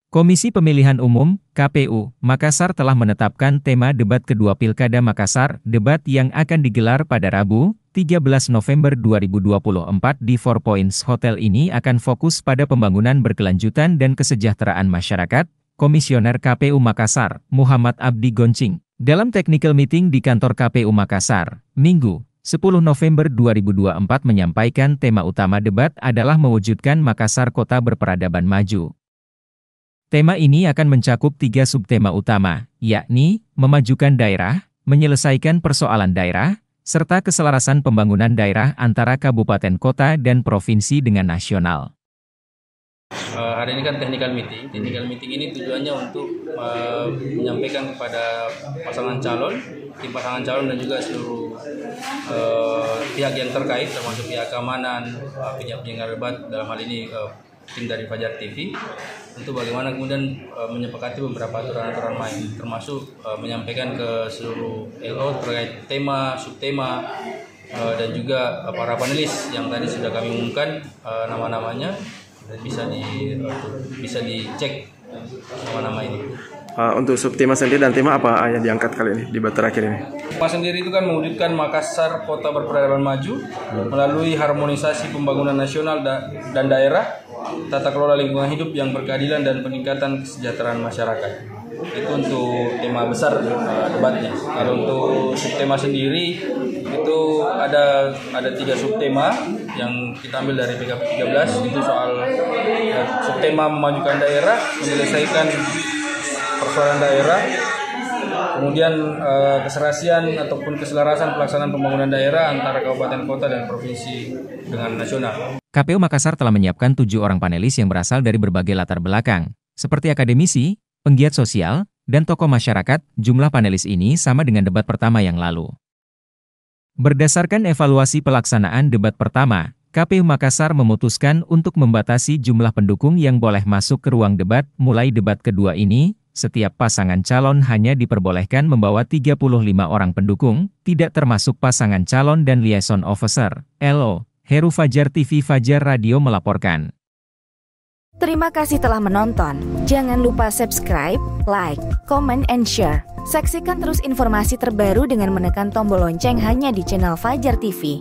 Komisi Pemilihan Umum, KPU, Makassar telah menetapkan tema debat kedua Pilkada Makassar, debat yang akan digelar pada Rabu, 13 November 2024 di Four Points Hotel ini akan fokus pada pembangunan berkelanjutan dan kesejahteraan masyarakat, Komisioner KPU Makassar, Muhammad Abdi Goncing. Dalam technical meeting di kantor KPU Makassar, Minggu, 10 November 2024 menyampaikan tema utama debat adalah mewujudkan Makassar kota berperadaban maju. Tema ini akan mencakup 3 subtema utama, yakni, memajukan daerah, menyelesaikan persoalan daerah, serta keselarasan pembangunan daerah antara kabupaten kota dan provinsi dengan nasional. Hari ini kan technical meeting. Technical meeting ini tujuannya untuk menyampaikan kepada pasangan calon, tim pasangan calon dan juga seluruh pihak yang terkait, termasuk pihak keamanan, pihak penyelenggara debat, dalam hal ini tim dari Fajar TV, untuk bagaimana kemudian menyepakati beberapa aturan-aturan main, termasuk menyampaikan ke seluruh LO terkait tema, subtema, dan juga para panelis yang tadi sudah kami umumkan nama-namanya, dan bisa dicek nama-nama ini. Untuk subtema sendiri dan tema apa yang diangkat kali ini di debat terakhir ini? Tema sendiri itu kan mewujudkan Makassar kota berperadaban maju melalui harmonisasi pembangunan nasional dan daerah, tata kelola lingkungan hidup yang berkeadilan dan peningkatan kesejahteraan masyarakat. Itu untuk tema besar debatnya. Kalau untuk subtema sendiri itu ada 3 subtema yang kita ambil dari PKP 13. Itu soal subtema memajukan daerah, menyelesaikan persoalan daerah, kemudian keserasian ataupun keselarasan pelaksanaan pembangunan daerah antara kabupaten kota dan provinsi dengan nasional. KPU Makassar telah menyiapkan 7 orang panelis yang berasal dari berbagai latar belakang, seperti akademisi, penggiat sosial, dan tokoh masyarakat. Jumlah panelis ini sama dengan debat pertama yang lalu. Berdasarkan evaluasi pelaksanaan debat pertama, KPU Makassar memutuskan untuk membatasi jumlah pendukung yang boleh masuk ke ruang debat. Mulai debat kedua ini, setiap pasangan calon hanya diperbolehkan membawa 35 orang pendukung, tidak termasuk pasangan calon dan liaison officer, LO. Heru Fajar TV Fajar Radio melaporkan. Terima kasih telah menonton. Jangan lupa subscribe, like, comment, and share. Saksikan terus informasi terbaru dengan menekan tombol lonceng hanya di channel Fajar TV.